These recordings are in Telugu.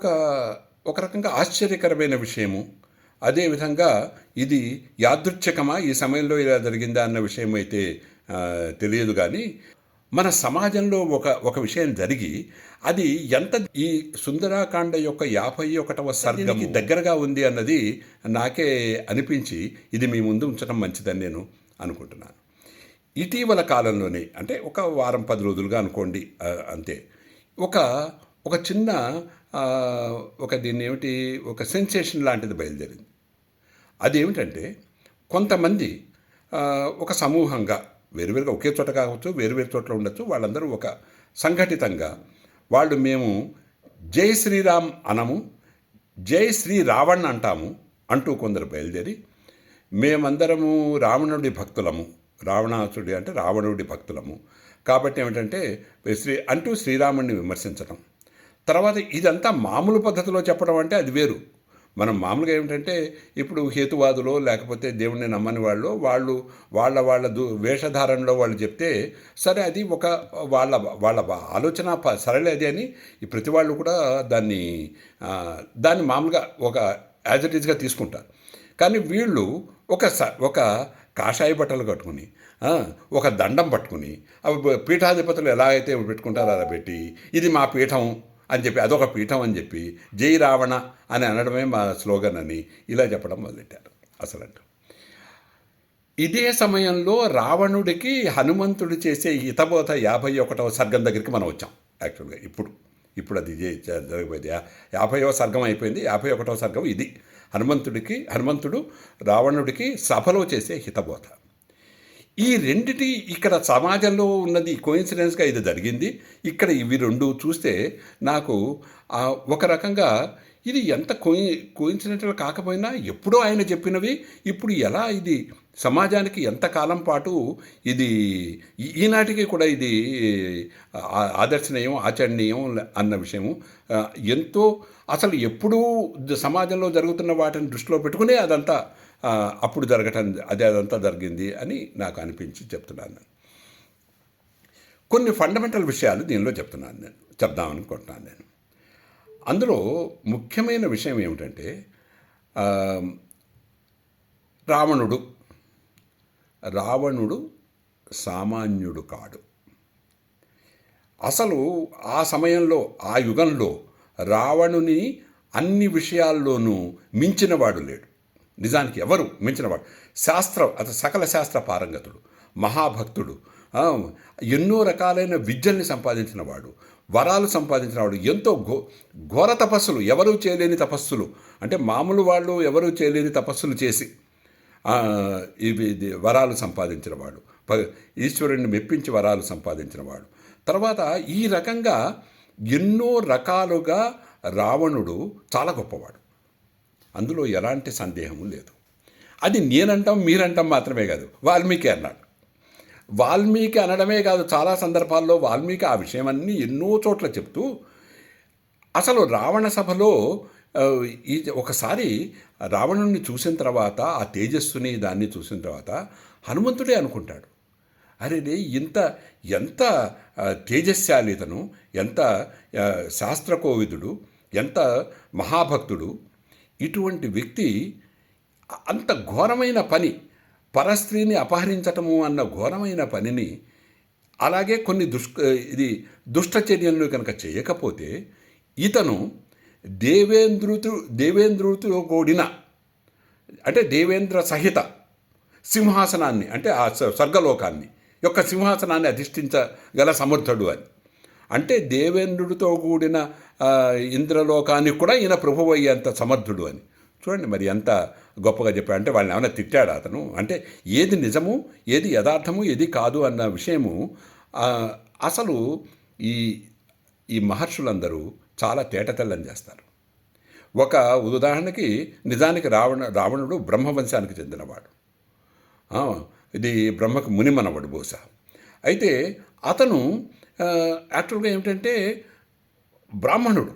ఒక ఒక రకంగా ఆశ్చర్యకరమైన విషయము. అదేవిధంగా ఇది యాదృచ్ఛికమా ఈ సమయంలో ఇలా జరిగిందా అన్న విషయం అయితే తెలియదు. కానీ మన సమాజంలో ఒక విషయం జరిగి అది ఎంత ఈ సుందరాకాండ యొక్క 51వ సర్గకి దగ్గరగా ఉంది అన్నది నాకే అనిపించి ఇది మీ ముందు ఉంచడం మంచిదని నేను అనుకుంటున్నాను. ఇటీవల కాలంలోనే, అంటే ఒక వారం 10 రోజులుగా అనుకోండి, అంతే, ఒక చిన్న దీన్ని ఏమిటి, ఒక సెన్సేషన్ లాంటిది బయలుదేరింది. అదేమిటంటే కొంతమంది ఒక సమూహంగా వేరువేరుగా ఒకే చోట కావచ్చు, వేరువేరు చోట్ల ఉండొచ్చు, వాళ్ళందరూ ఒక సంఘటితంగా వాళ్ళు మేము జై శ్రీరామ్ అనము, జై శ్రీ రావణ్ అంటాము అంటూ కొందరు బయలుదేరి మేమందరము రావణుడి భక్తులము, రావణాసుడి అంటే రావణుడి భక్తులము కాబట్టి ఏమిటంటే శ్రీరాముడిని విమర్శించడం. తర్వాత ఇదంతా మామూలు పద్ధతిలో చెప్పడం అంటే అది వేరు. మనం మామూలుగా ఏమిటంటే ఇప్పుడు హేతువాదులో లేకపోతే దేవుణ్ణి నమ్మని వాళ్ళు వాళ్ళ వేషధారణలో వాళ్ళు చెప్తే సరే, అది ఒక వాళ్ళ ఆలోచన సరళే అది అని ప్రతి వాళ్ళు కూడా దాన్ని మామూలుగా ఒక యాజ్ ఇట్ ఈజ్గా తీసుకుంటారు. కానీ వీళ్ళు ఒక కాషాయ బట్టలు కట్టుకుని ఒక దండం పట్టుకుని పీఠాధిపతులు ఎలా అయితే పెట్టుకుంటారో అలా పెట్టి ఇది మా పీఠం అని చెప్పి, అదొక పీఠం అని చెప్పి జై రావణ అని అనడమే మా స్లోగన్ అని ఇలా చెప్పడం మొదలెట్టారు అసలంటూ. ఇదే సమయంలో రావణుడికి హనుమంతుడు చేసే హితబోధ 51వ సర్గం దగ్గరికి మనం వచ్చాం. యాక్చువల్గా ఇప్పుడు అది జరగబోయేది 50వ సర్గం అయిపోయింది. 51వ సర్గం ఇది. హనుమంతుడు రావణుడికి సభలో చేసే హితబోధ. ఈ రెండిటి ఇక్కడ సమాజంలో ఉన్నది కోయిన్సిడెన్స్గా ఇది జరిగింది. ఇక్కడ ఇవి రెండు చూస్తే నాకు ఒక రకంగా ఇది ఎంత కోయిన్సిడెంటల్ కాకపోయినా ఎప్పుడో ఆయన చెప్పినవి ఇప్పుడు ఎలా ఇది సమాజానికి ఎంతకాలం పాటు ఇది ఈనాటికి కూడా ఇది ఆదర్శనీయం, ఆచరణీయం అన్న విషయము ఎంతో అసలు ఎప్పుడూ సమాజంలో జరుగుతున్న వాటిని దృష్టిలో పెట్టుకునే అదంతా అప్పుడు అదంతా జరిగింది అని నాకు అనిపించి చెప్తున్నాను. కొన్ని ఫండమెంటల్ విషయాలు దీనిలో చెప్దామనుకుంటున్నాను నేను. అందులో ముఖ్యమైన విషయం ఏమిటంటే రావణుడు సామాన్యుడు కాడు. అసలు ఆ సమయంలో, ఆ యుగంలో రావణుని అన్ని విషయాల్లోనూ మించినవాడు లేడు. నిజానికి ఎవరు మించినవాడు? అతను సకల శాస్త్ర పారంగతుడు, మహాభక్తుడు, ఎన్నో రకాలైన విద్యల్ని సంపాదించినవాడు, వరాలు సంపాదించినవాడు, ఎంతో ఘోర తపస్సులు, ఎవరూ చేయలేని తపస్సులు, అంటే మామూలు వాళ్ళు ఎవరూ చేయలేని తపస్సులు చేసి వరాలు సంపాదించినవాడు, ఈశ్వరుణ్ణి మెప్పించి వరాలు సంపాదించినవాడు. తర్వాత ఈ రకంగా ఎన్నో రకాలుగా రావణుడు చాలా గొప్పవాడు. అందులో ఎలాంటి సందేహము లేదు. అది నేనంటాం, మీరంటాం మాత్రమే కాదు, వాల్మీకి అన్నాడు. వాల్మీకి అనడమే కాదు, చాలా సందర్భాల్లో వాల్మీకి ఆ విషయమన్నీ ఎన్నో చోట్ల చెప్తూ అసలు రావణ సభలో ఒకసారి రావణుణ్ణి చూసిన తర్వాత, ఆ తేజస్సుని దాన్ని చూసిన తర్వాత హనుమంతుడే అనుకుంటాడు, అరే ఎంత తేజస్శాలి ఇతను, ఎంత శాస్త్రకోవిదుడు, ఎంత మహాభక్తుడు, ఇటువంటి వ్యక్తి అంత ఘోరమైన పని, పరస్త్రీని అపహరించటము అన్న ఘోరమైన పనిని, అలాగే కొన్ని దుష్టచర్యలను కనుక చేయకపోతే ఇతను దేవేంద్రుతో కూడిన, అంటే దేవేంద్ర సహిత సింహాసనాన్ని, అంటే ఆ స్వర్గలోకాన్ని యొక్క సింహాసనాన్ని అధిష్ఠించగల సమర్థుడు అని, అంటే దేవేంద్రుడితో కూడిన ఇంద్రలోకానికి కూడా ఈయన ప్రభువు అయ్యేంత సమర్థుడు అని. చూడండి మరి ఎంత గొప్పగా చెప్పాడు. అంటే వాళ్ళని ఏమైనా తిట్టాడు అతను? అంటే ఏది నిజము, ఏది యథార్థము, ఏది కాదు అన్న విషయము అసలు ఈ మహర్షులందరూ చాలా తేటతెల్లం చేస్తారు. ఒక ఉదాహరణకి, నిజానికి రావణుడు బ్రహ్మవంశానికి చెందినవాడు, ఇది బ్రహ్మకు మునిమనవాడు బహుశా. అయితే అతను యాక్చువల్గా ఏమిటంటే బ్రాహ్మణుడు.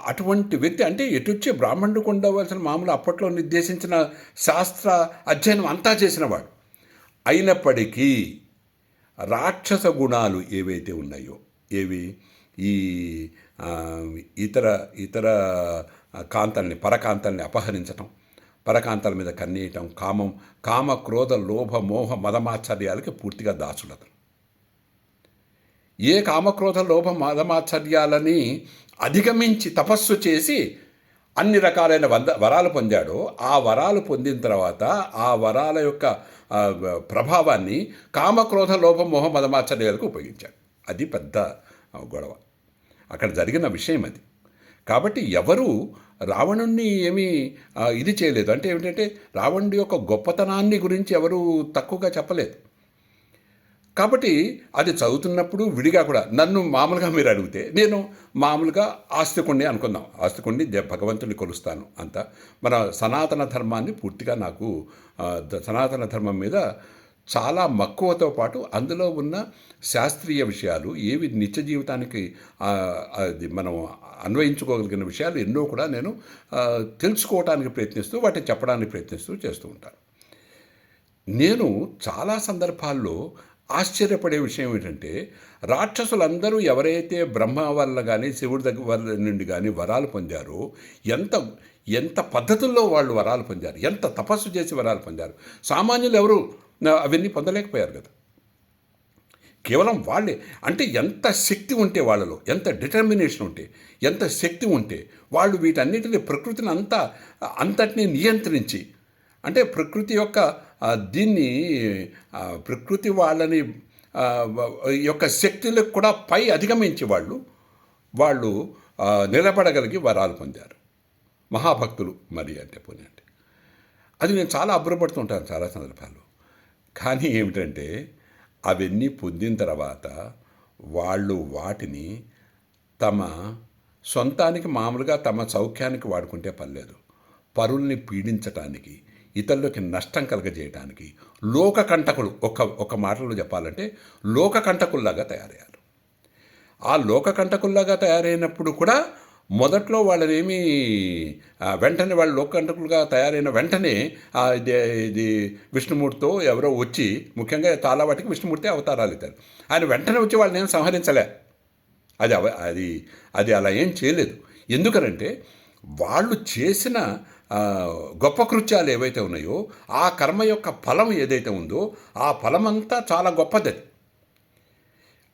అటువంటి వ్యక్తి, అంటే ఎటువచ్చే బ్రాహ్మణుడికి ఉండవలసిన మామూలు అప్పట్లో నిర్దేశించిన శాస్త్ర అధ్యయనం అంతా చేసినవాడు. అయినప్పటికీ రాక్షస గుణాలు ఏవైతే ఉన్నాయో, ఈ ఆ, ఇతర ఇతర కాంతల్ని పరకాంతల్ని అపహరించటం, పరకాంతల మీద కన్నేయటం, కామ క్రోధ లోభ మోహ మదమాశ్చర్యాలకి పూర్తిగా దాసుడతను. ఏ కామక్రోధ లోభ మదమాశ్చర్యాలని అధిగమించి తపస్సు చేసి అన్ని రకాలైన వరాలు పొందాడో, ఆ వరాలు పొందిన తర్వాత ఆ వరాల యొక్క ప్రభావాన్ని కామక్రోధ లోభ మోహ మదమాశ్చర్యాలకు ఉపయోగించాడు. అది పెద్ద గొడవ, అక్కడ జరిగిన విషయం అది. కాబట్టి ఎవరు రావణుణ్ణి ఏమీ ఇది చేయలేదు. అంటే ఏమిటంటే రావణుడి యొక్క గొప్పతనాన్ని గురించి ఎవరు తక్కువగా చెప్పలేదు. కాబట్టి అది చదువుతున్నప్పుడు విడిగా కూడా నన్ను మామూలుగా మీరు అడిగితే నేను మామూలుగా ఆస్తికుండి అనుకుందాం, ఆస్తికుండి భగవంతుని కొలుస్తాను అంత. మన సనాతన ధర్మాన్ని పూర్తిగా నాకు సనాతన ధర్మం మీద చాలా మక్కువతో పాటు అందులో ఉన్న శాస్త్రీయ విషయాలు ఏవి నిత్య జీవితానికి అది మనం అన్వయించుకోగలిగిన విషయాలు ఎన్నో కూడా నేను తెలుసుకోవడానికి ప్రయత్నిస్తూ వాటిని చెప్పడానికి ప్రయత్నిస్తూ చేస్తూ ఉంటాను. నేను చాలా సందర్భాల్లో ఆశ్చర్యపడే విషయం ఏంటంటే, రాక్షసులందరూ ఎవరైతే బ్రహ్మ వల్ల కానీ శివుడి దగ్గర నుండి కానీ వరాలు పొందారో ఎంత ఎంత పద్ధతుల్లో వాళ్ళు వరాలు పొందారు, ఎంత తపస్సు చేసి వరాలు పొందారు. సామాన్యులు ఎవరు అవన్నీ పొందలేకపోయారు కదా. కేవలం వాళ్ళే, అంటే ఎంత శక్తి ఉంటే వాళ్ళలో, ఎంత డిటర్మినేషన్ ఉంటే, ఎంత శక్తి ఉంటే వాళ్ళు వీటన్నిటిని ప్రకృతిని అంతటినీ నియంత్రించి, అంటే ప్రకృతి యొక్క దీన్ని ప్రకృతి వాళ్ళని యొక్క శక్తులకు కూడా పై అధిగమించి వాళ్ళు నిలబడగలిగి వరాలు పొందారు. మహాభక్తులు మరి అంటే పోనీ అంటే అది నేను చాలా అబ్బురపడుతుంటాను చాలా సందర్భాల్లో. కానీ ఏమిటంటే అవన్నీ పొందిన తర్వాత వాళ్ళు వాటిని తమ సొంతానికి మామూలుగా తమ సౌఖ్యానికి వాడుకుంటే పర్లేదు, పరుల్ని పీడించటానికి, ఇతరులకి నష్టం కలగజేయడానికి లోకకంటకులు, ఒక మాటలో చెప్పాలంటే లోకకంటకుల్లాగా తయారయ్యారు. ఆ లోకకంటకుల్లాగా తయారైనప్పుడు కూడా మొదట్లో వాళ్ళనేమి వెంటనే వాళ్ళు లోకకంటకులుగా తయారైన వెంటనే ఇది విష్ణుమూర్తితో ఎవరో వచ్చి, ముఖ్యంగా చాలా వాటికి విష్ణుమూర్తి అవతారాలు ఇస్తారు, ఆయన వెంటనే వచ్చి వాళ్ళని ఏం సంహరించలే. అది అలా ఏం చేయలేదు. ఎందుకనంటే వాళ్ళు చేసిన గొప్ప కృత్యాలు ఏవైతే ఉన్నాయో ఆ కర్మ యొక్క ఫలం ఏదైతే ఉందో ఆ ఫలమంతా చాలా గొప్పది.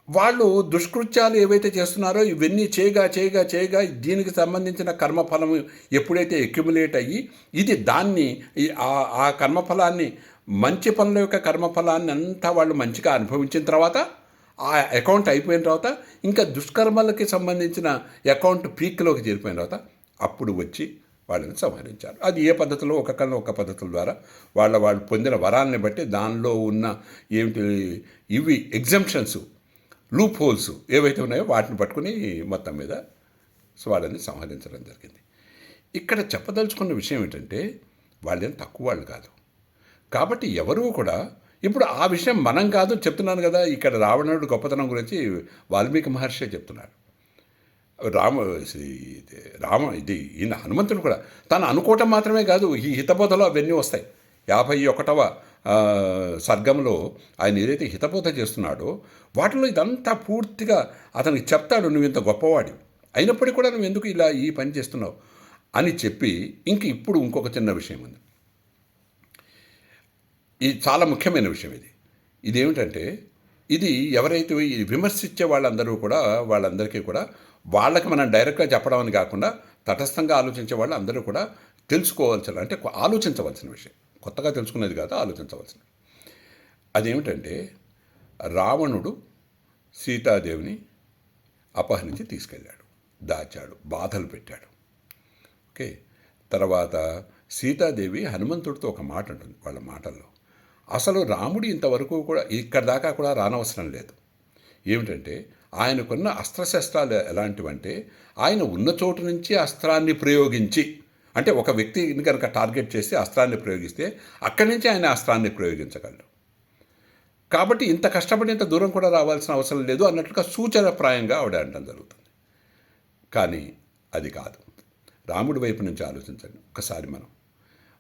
వాళ్ళు దుష్కృత్యాలు ఏవైతే చేస్తున్నారో ఇవన్నీ చేయగా దీనికి సంబంధించిన కర్మఫలం ఎప్పుడైతే అక్యుములేట్ అయ్యి ఇది దాన్ని ఆ కర్మఫలాన్ని, మంచి పనుల యొక్క కర్మఫలాన్ని అంతా వాళ్ళు మంచిగా అనుభవించిన తర్వాత, ఆ అకౌంట్ అయిపోయిన తర్వాత, ఇంకా దుష్కర్మలకి సంబంధించిన అకౌంట్ పీక్లోకి చేరిపోయిన తర్వాత అప్పుడు వచ్చి వాళ్ళని సంహరించారు. అది ఏ పద్ధతిలో ఒక పద్ధతుల ద్వారా వాళ్ళు పొందిన వరాలని బట్టి దానిలో ఉన్న ఏమిటి ఇవి ఎగ్జంప్షన్స్, లూప్ హోల్స్ ఏవైతే ఉన్నాయో వాటిని పట్టుకుని మొత్తం మీద వాళ్ళని సంహరించడం జరిగింది. ఇక్కడ చెప్పదలుచుకున్న విషయం ఏంటంటే వాళ్ళేం తక్కువ వాళ్ళు కాదు. కాబట్టి ఎవరూ కూడా ఇప్పుడు ఆ విషయం మనం కాదు చెప్తున్నాను కదా, ఇక్కడ రావణుడు గొప్పతనం గురించి వాల్మీకి మహర్షి చెప్తున్నాడు. ఇది ఈయన హనుమంతుడు కూడా తను అనుకోవటం మాత్రమే కాదు, ఈ హితబోధలో అవన్నీ వస్తాయి. 51వ సర్గంలో ఆయన ఏదైతే హితబోధ చేస్తున్నాడో వాటిలో ఇదంతా పూర్తిగా అతనికి చెప్తాడు, నువ్వు ఇంత గొప్పవాడి అయినప్పటికీ కూడా నువ్వు ఎందుకు ఇలా ఈ పని చేస్తున్నావు అని చెప్పి. ఇప్పుడు ఇంకొక చిన్న విషయం ఉంది, ఇది చాలా ముఖ్యమైన విషయం. ఇదేమిటంటే ఇది ఎవరైతే విమర్శించే వాళ్ళందరికీ కూడా వాళ్ళకి మనం డైరెక్ట్గా చెప్పడం అని కాకుండా తటస్థంగా ఆలోచించే వాళ్ళు అందరూ కూడా తెలుసుకోవాల్సిన, అంటే ఆలోచించవలసిన విషయం, కొత్తగా తెలుసుకునేది కాదు, ఆలోచించవలసిన. అదేమిటంటే రావణుడు సీతాదేవిని అపహరించి తీసుకెళ్ళాడు, దాచాడు, బాధలు పెట్టాడు. ఓకే, తర్వాత సీతాదేవి హనుమంతుడితో ఒక మాట ఉంటుంది వాళ్ళ మాటల్లో, అసలు రాముడు ఇంతవరకు కూడా ఇక్కడి దాకా కూడా రానవసరం లేదు. ఏమిటంటే ఆయనకున్న అస్త్రశస్త్రాలు ఎలాంటివంటే ఆయన ఉన్న చోటు నుంచి అస్త్రాన్ని ప్రయోగించి, అంటే ఒక వ్యక్తిని కనుక టార్గెట్ చేసి అస్త్రాన్ని ప్రయోగిస్తే అక్కడి నుంచి ఆయన అస్త్రాన్ని ప్రయోగించగలడు. కాబట్టి ఇంత కష్టపడి ఇంత దూరం కూడా రావాల్సిన అవసరం లేదు అన్నట్లుగా సూచనప్రాయంగా ఆవిడ అనడం జరుగుతుంది. కానీ అది కాదు. రాముడి వైపు నుంచి ఆలోచించండి ఒకసారి. మనం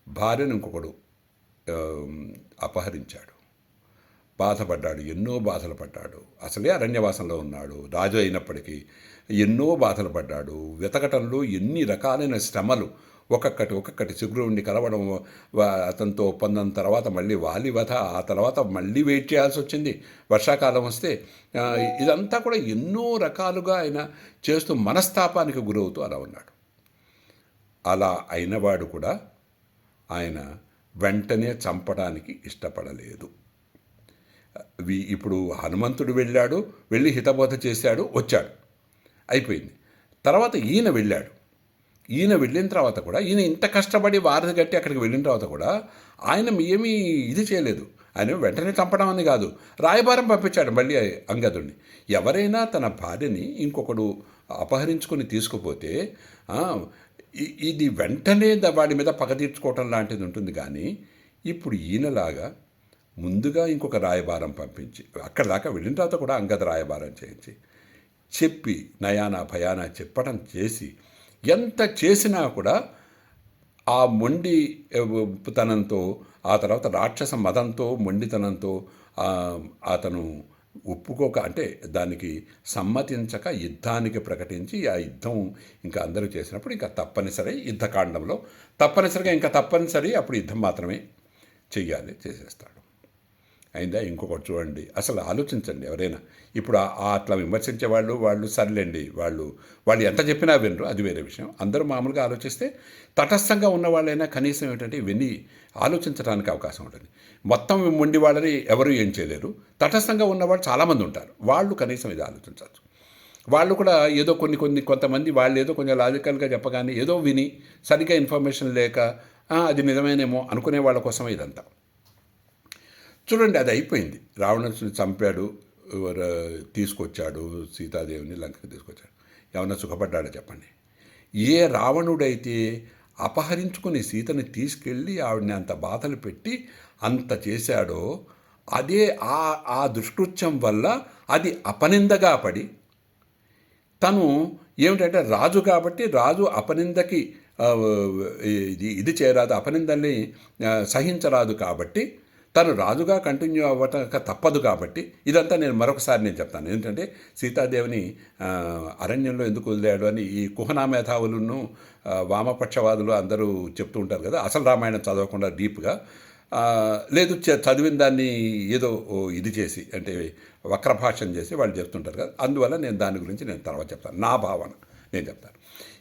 భార్యను ఇంకొకడు అపహరించాడు, బాధపడ్డాడు, ఎన్నో బాధలు పడ్డాడు. అసలే అరణ్యవాసంలో ఉన్నాడు, రాజు అయినప్పటికీ ఎన్నో బాధలు పడ్డాడు. వెతకటంలో ఎన్ని రకాలైన శ్రమలు, ఒక్కొక్కటి సుగ్రీవుణ్ణి కలవడం, అతనితో ఒప్పందం తర్వాత మళ్ళీ వాలి వధ, ఆ తర్వాత మళ్ళీ వెయిట్ చేయాల్సి వచ్చింది వర్షాకాలం వస్తే. ఇదంతా కూడా ఎన్నో రకాలుగా ఆయన చేస్తూ మనస్తాపానికి గురవుతూ అలా ఉన్నాడు. అలా అయినవాడు కూడా ఆయన వెంటనే చంపడానికి ఇష్టపడలేదు. ఇప్పుడు హనుమంతుడు వెళ్ళి హితబోధ చేశాడు, వచ్చాడు, అయిపోయింది. తర్వాత ఈయన వెళ్ళిన తర్వాత కూడా ఈయన ఇంత కష్టపడి వారధి కట్టి అక్కడికి వెళ్ళిన తర్వాత కూడా ఆయన ఏమీ ఇది చేయలేదు. ఆయన వెంటనే చంపడం అని కాదు, రాయబారం పంపించాడు మళ్ళీ అంగదుడిని. ఎవరైనా తన భార్యని ఇంకొకడు అపహరించుకొని తీసుకుపోతే ఇది వెంటనే వాడి మీద పగ తీర్చుకోవటం లాంటిది ఉంటుంది. కానీ ఇప్పుడు ఈయనలాగా ముందుగా ఇంకొక రాయబారం పంపించి అక్కడి దాకా వెళ్ళిన తర్వాత కూడా అంగద రాయబారం చేయించి చెప్పి నయానా భయానా చెప్పడం చేసి ఎంత చేసినా కూడా ఆ మొండితనంతో, ఆ తర్వాత రాక్షస మదంతో, మొండితనంతో అతను ఒప్పుకోక, అంటే దానికి సమ్మతించక యుద్ధానికి ప్రకటించి ఆ యుద్ధం ఇంకా అందరూ చేసినప్పుడు ఇంకా తప్పనిసరి యుద్ధకాండంలో తప్పనిసరి అప్పుడు యుద్ధం మాత్రమే చెయ్యాలి, చేసేస్తాడు. అయిందా? ఇంకొకటి చూడండి, అసలు ఆలోచించండి. ఎవరైనా ఇప్పుడు అట్లా విమర్శించే వాళ్ళు సర్లేండి, వాళ్ళు ఎంత చెప్పినా వినరు, అది వేరే విషయం. అందరూ మామూలుగా ఆలోచిస్తే తటస్థంగా ఉన్న వాళ్ళైనా కనీసం ఏంటంటే ఇవన్నీ ఆలోచించడానికి అవకాశం ఉంటుంది. మొత్తం మొండి వాళ్ళని ఎవరు ఏం చేయలేరు. తటస్థంగా ఉన్నవాళ్ళు చాలామంది ఉంటారు, వాళ్ళు కనీసం ఇది ఆలోచించవచ్చు. వాళ్ళు కూడా ఏదో కొంతమంది వాళ్ళు ఏదో కొంచెం లాజికల్గా చెప్పగానే ఏదో విని సరిగ్గా ఇన్ఫర్మేషన్ లేక అది నిజమేనేమో అనుకునే వాళ్ళ కోసమే ఇదంతా. చూడండి, అది అయిపోయింది. రావణుడిని చంపాడు, తీసుకొచ్చాడు, సీతాదేవిని లంకకి తీసుకొచ్చాడు. ఏమన్నా సుఖపడ్డాడో చెప్పండి? ఏ రావణుడైతే అపహరించుకుని సీతని తీసుకెళ్ళి ఆవిడని అంత బాధలు పెట్టి అంత చేశాడో, అదే ఆ దుష్కృత్యం వల్ల అది అపనిందగా పడి, తను ఏమిటంటే రాజు కాబట్టి రాజు అపనిందకి ఇది చేయరాదు, అపనిందని సహించరాదు కాబట్టి తను రాజుగా కంటిన్యూ అవ్వటం తప్పదు. కాబట్టి ఇదంతా మరొకసారి చెప్తాను. ఏంటంటే సీతాదేవిని అరణ్యంలో ఎందుకు వదిలేడు అని ఈ కుహనా మేధావులను, వామపక్షవాదులు అందరూ చెప్తూ ఉంటారు కదా, అసలు రామాయణం చదవకుండా డీప్గా, లేదు చదివిన దాన్ని ఏదో ఇది చేసి, అంటే వక్రభాషణ చేసి వాళ్ళు చెప్తుంటారు కదా. అందువల్ల దాని గురించి తర్వాత చెప్తాను, నా భావన నేను చెప్తాను.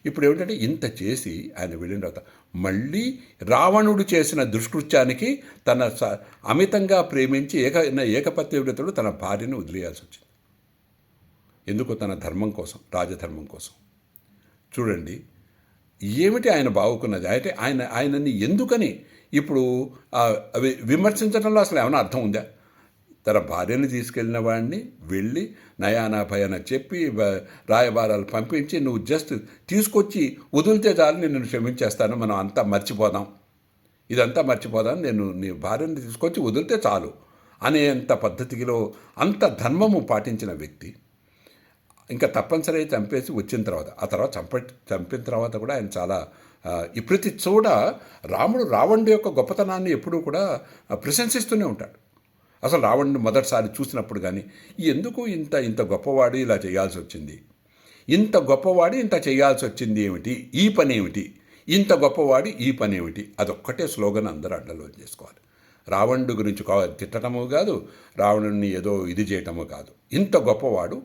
ఇప్పుడు ఏమిటంటే ఇంత చేసి ఆయన వెళ్ళిన తర్వాత మళ్ళీ రావణుడు చేసిన దుష్కృత్యానికి తన అమితంగా ప్రేమించి ఏకపత్యవ్రతుడు తన భార్యను వదిలేయాల్సి వచ్చింది. ఎందుకు? తన ధర్మం కోసం, రాజధర్మం కోసం. చూడండి ఏమిటి ఆయన బావుకున్నది. అయితే ఆయనని ఎందుకని ఇప్పుడు విమర్శించడంలో అసలు ఏమైనా అర్థం ఉందా? తన భార్యను తీసుకెళ్ళిన వాడిని వెళ్ళి నయానా భయాన చెప్పి రాయబారాలు పంపించి నువ్వు జస్ట్ తీసుకొచ్చి వదిలితే చాలు, నేను క్షమించేస్తాను, మనం అంతా మర్చిపోదాం, ఇదంతా మర్చిపోదాం, నేను నీ భార్యను తీసుకొచ్చి వదిలితే చాలు అనేంత పద్ధతిలో అంత ధర్మము పాటించిన వ్యక్తి ఇంకా తప్పనిసరి చంపేసి వచ్చిన తర్వాత, ఆ తర్వాత చంపిన తర్వాత కూడా ఆయన చాలా ప్రతి చోట రావణుడి యొక్క గొప్పతనాన్ని ఎప్పుడూ కూడా ప్రశంసిస్తూనే ఉంటాడు. అసలు రావణుని మొదటిసారి చూసినప్పుడు కానీ ఎందుకు ఇంత గొప్పవాడు ఇలా చేయాల్సి వచ్చింది, ఇంత గొప్పవాడు ఇంత చేయాల్సి వచ్చింది ఏమిటి, ఈ పని ఏమిటి, ఇంత గొప్పవాడు ఈ పని ఏమిటి, అదొక్కటే స్లోగన్ అందరూ అడ్డలో చేసుకోవాలి. రావణుడి గురించి తిట్టడము కాదు, రావణుడిని ఏదో ఇది చేయటము కాదు, ఇంత గొప్పవాడు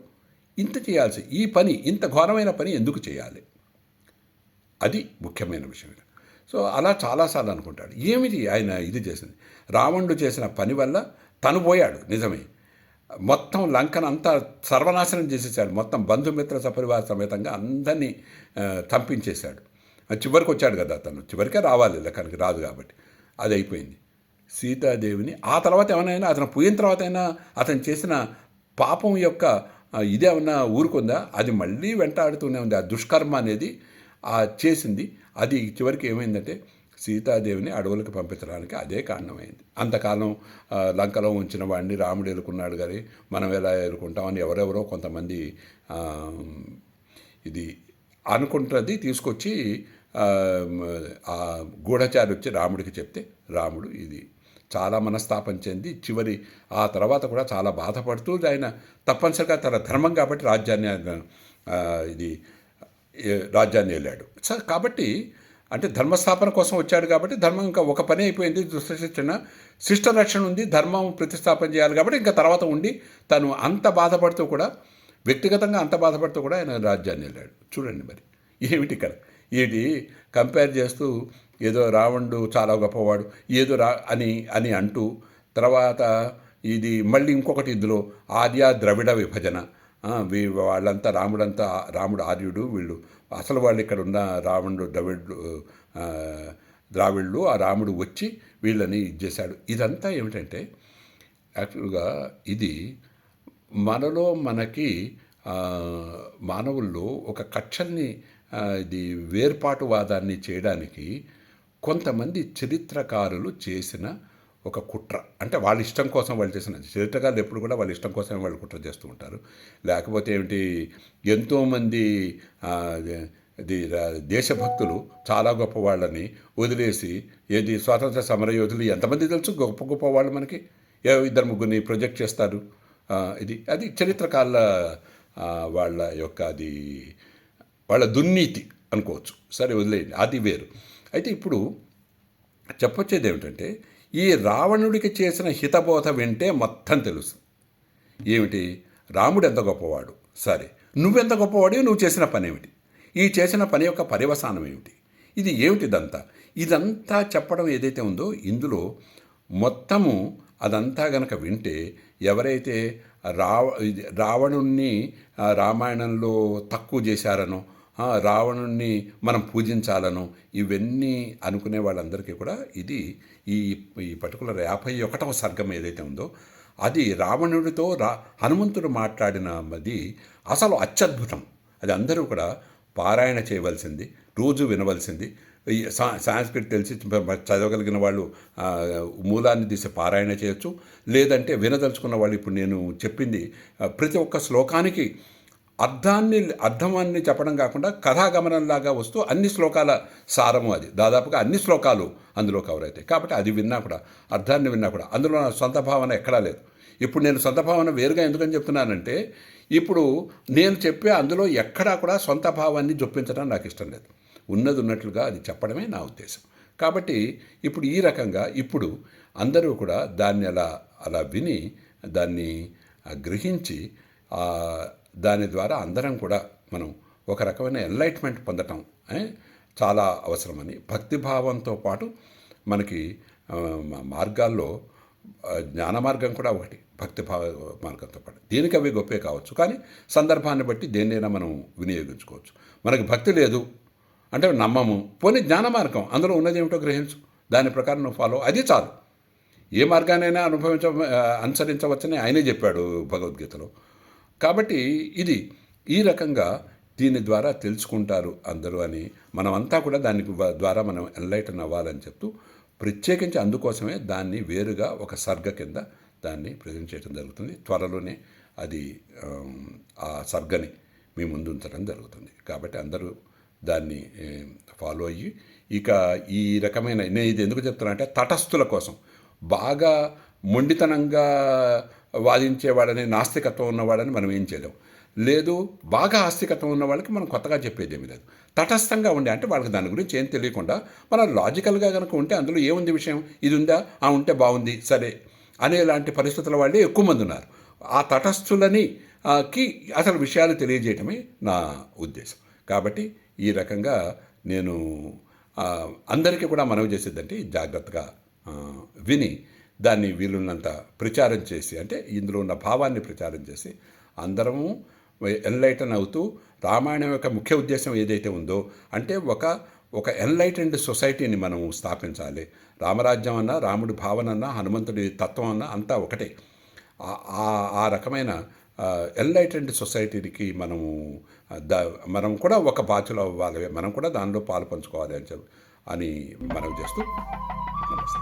ఇంత చేయాల్సి, ఈ పని ఇంత ఘోరమైన పని ఎందుకు చేయాలి, అది ముఖ్యమైన విషయం. సో అలా చాలాసార్లు అనుకుంటాడు. ఏమిటి ఆయన ఇది చేసింది? రావణుడు చేసిన పని వల్ల తను పోయాడు నిజమే, మొత్తం లంకనంతా సర్వనాశనం చేసేసాడు, మొత్తం బంధుమిత్ర సపరివార సమేతంగా అందరినీ చంపించేశాడు. చివరికి వచ్చాడు కదా, తను చివరికే రావాలి, లెక్కనికి రాదు కాబట్టి అది అయిపోయింది. సీతాదేవిని ఆ తర్వాత ఏమైనా అతను పోయిన తర్వాత అయినా అతను చేసిన పాపం యొక్క ఇదేమన్నా ఊరుకుందా? అది మళ్ళీ వెంటాడుతూనే ఉంది. ఆ దుష్కర్మ అనేది చేసింది. అది చివరికి ఏమైందంటే సీతాదేవిని అడవులకు పంపించడానికి అదే కారణమైంది. అంతకాలం లంకలో ఉంచిన వాడిని రాముడు ఎలుకున్నాడు కానీ మనం ఎలా ఎలుకుంటామని ఎవరెవరో కొంతమంది ఇది అనుకుంటున్నది తీసుకొచ్చి ఆ గూఢచారి వచ్చి రాముడికి చెప్తే రాముడు ఇది చాలా మనస్తాపం చెంది ఆ తర్వాత కూడా చాలా బాధపడుతూ ఆయన తప్పనిసరిగా తన ధర్మం కాబట్టి ఇది రాజ్యాన్ని వెళ్ళాడు. కాబట్టి అంటే ధర్మస్థాపన కోసం వచ్చాడు కాబట్టి ధర్మం ఇంకా ఒక పని అయిపోయింది. శిష్ట రక్షణ ఉంది, ధర్మం ప్రతిష్టాపన చేయాలి కాబట్టి ఇంకా తర్వాత ఉండి తను అంత బాధపడుతూ కూడా, వ్యక్తిగతంగా అంత బాధపడుతూ కూడా ఆయన రాజ్యాన్ని వెళ్ళాడు. చూడండి మరి ఏమిటి ఇక్కడ ఏంటి కంపేర్ చేస్తూ ఏదో రావణుడు చాలా గొప్పవాడు ఏదో అని అంటూ తర్వాత ఇది మళ్ళీ ఇంకొకటి ఇందులో ఆర్య ద్రవిడ విభజన, వాళ్ళంతా రాముడు ఆర్యుడు, వీళ్ళు అసలు వాళ్ళు ఇక్కడ ఉన్న రావణుడు ద్రావిళ్ళు, ఆ రాముడు వచ్చి వీళ్ళని ఇచ్చేశాడు. ఇదంతా ఏమిటంటే యాక్చువల్గా ఇది మనకి మానవుల్లో ఒక కక్షల్ని ఇది వేర్పాటువాదాన్ని చేయడానికి కొంతమంది చరిత్రకారులు చేసిన ఒక కుట్ర. అంటే వాళ్ళ ఇష్టం కోసం వాళ్ళు చేసిన చరిత్రకారులు ఎప్పుడు కూడా వాళ్ళ ఇష్టం కోసమే వాళ్ళు కుట్ర చేస్తూ ఉంటారు. లేకపోతే ఏమిటి ఎంతోమంది దేశభక్తులు చాలా గొప్ప వాళ్ళని వదిలేసి స్వాతంత్ర సమరయోధులు ఎంతమంది తెలుసు గొప్ప గొప్ప వాళ్ళు మనకి 2-3 ప్రొజెక్ట్ చేస్తారు. అది చరిత్రకారుల వాళ్ళ యొక్క వాళ్ళ దుర్నీతి అనుకోవచ్చు. సరే వదిలేయండి, అది వేరు. అయితే ఇప్పుడు చెప్పొచ్చేది ఏమిటంటే ఈ రావణుడికి చేసిన హితబోధ వింటే మొత్తం తెలుసు. ఏమిటి రాముడు ఎంత గొప్పవాడు, సరే నువ్వెంత గొప్పవాడు, నువ్వు చేసిన పని ఏమిటి, ఈ చేసిన పని యొక్క పర్యవసానం ఏమిటి, ఇది ఏమిటి, ఇదంతా చెప్పడం ఏదైతే ఉందో ఇందులో మొత్తము అదంతా గనక వింటే ఎవరైతే రావణుణ్ణి రామాయణంలో తక్కువ చేశారనో, రావణుణ్ణి మనం పూజించాలనో ఇవన్నీ అనుకునే వాళ్ళందరికీ కూడా ఈ పర్టికులర్ 51వ సర్గం ఏదైతే ఉందో అది రావణుడితో హనుమంతుడు మాట్లాడినది అసలు అత్యద్భుతం. అది అందరూ కూడా పారాయణ చేయవలసింది, రోజు వినవలసింది. సాంస్క్రిట్ తెలిసి చదవగలిగిన వాళ్ళు మూలాన్ని తీసి పారాయణ చేయొచ్చు. లేదంటే వినదలుచుకున్న వాళ్ళు ఇప్పుడు నేను చెప్పింది ప్రతి ఒక్క శ్లోకానికి అర్థాన్ని చెప్పడం కాకుండా కథాగమనంలాగా వస్తూ అన్ని శ్లోకాల సారము అది దాదాపుగా అన్ని శ్లోకాలు అందులో కవర్ అవుతాయి. కాబట్టి అది విన్నా కూడా అర్థాన్ని విన్నా కూడా అందులో నా సొంత భావన ఎక్కడా లేదు. ఇప్పుడు నేను సొంత భావన వేరుగా ఎందుకని చెప్తున్నానంటే ఇప్పుడు నేను చెప్పే అందులో ఎక్కడా కూడా సొంత భావాన్ని జొప్పించడం నాకు ఇష్టం లేదు. ఉన్నది ఉన్నట్లుగా అది చెప్పడమే నా ఉద్దేశం. కాబట్టి ఇప్పుడు ఈ రకంగా ఇప్పుడు అందరూ కూడా దాన్ని అలా విని దాన్ని గ్రహించి దాని ద్వారా అందరం కూడా మనం ఒక రకమైన ఎన్లైట్మెంట్ పొందటం చాలా అవసరమని, భక్తిభావంతో పాటు మనకి మార్గాల్లో జ్ఞాన మార్గం కూడా ఒకటి, భక్తిభావ మార్గంతో పాటు. దీనికి అవి గొప్పే కావచ్చు, కానీ సందర్భాన్ని బట్టి దేన్నైనా మనం వినియోగించుకోవచ్చు. మనకి భక్తి లేదు అంటే నమ్మము, పోనీ జ్ఞాన మార్గం అందులో ఉన్నది ఏమిటో గ్రహించు, దాని ప్రకారం నువ్వు ఫాలో, అది చాలు. ఏ మార్గానైనా అనుసరించవచ్చని ఆయనే చెప్పాడు భగవద్గీతలో. కాబట్టి ఈ రకంగా దీని ద్వారా తెలుసుకుంటారు అందరూ అని మనమంతా కూడా దాని ద్వారా మనం ఎన్లైటన్ అవ్వాలని చెప్తూ ప్రత్యేకించి అందుకోసమే దాన్ని వేరుగా ఒక సర్గ కింద దాన్ని ప్రజెంట్ చేయడం జరుగుతుంది. త్వరలోనే అది ఆ సర్గని మీ ముందు ఉంచడం జరుగుతుంది. కాబట్టి అందరూ దాన్ని ఫాలో అయ్యి ఇక ఈ రకమైన నేను ఇది ఎందుకు చెప్తున్నా అంటే తటస్థుల కోసం, బాగా మొండితనంగా వాదించేవాడని నాస్తికత్వం ఉన్నవాడని మనం ఏం చేయలేం. లేదు బాగా ఆస్తికత్వం ఉన్న వాళ్ళకి మనం కొత్తగా చెప్పేది ఏమీ లేదు. తటస్థంగా ఉండే అంటే వాళ్ళకి దాని గురించి ఏం తెలియకుండా మనం లాజికల్గా కనుక ఉంటే అందులో ఏముంది విషయం, ఇది ఉందా, ఉంటే బాగుంది సరే అనేలాంటి పరిస్థితుల వాళ్ళే ఎక్కువ మంది ఉన్నారు. ఆ తటస్థులని అసలు విషయాలు తెలియజేయటమే నా ఉద్దేశం. కాబట్టి ఈ రకంగా నేను అందరికీ కూడా మనవి చేసేదంటే జాగ్రత్తగా విని దాన్ని వీలున్నంత ప్రచారం చేసి, అంటే ఇందులో ఉన్న భావాన్ని ప్రచారం చేసి అందరము ఎన్లైటన్ అవుతూ రామాయణం యొక్క ముఖ్య ఉద్దేశం ఏదైతే ఉందో అంటే ఒక ఎన్లైటెండ్ సొసైటీని మనం స్థాపించాలి. రామరాజ్యం అన్నా, రాముడి భావన అన్నా, హనుమంతుడి తత్వం అన్నా అంతా ఒకటే. ఆ రకమైన ఎన్లైటెండ్ సొసైటీకి మనం కూడా ఒక బాధ్యులు అవ్వాలి, మనం కూడా దానిలో పాలు పంచుకోవాలి అని మనవి చేస్తూ నమస్తే.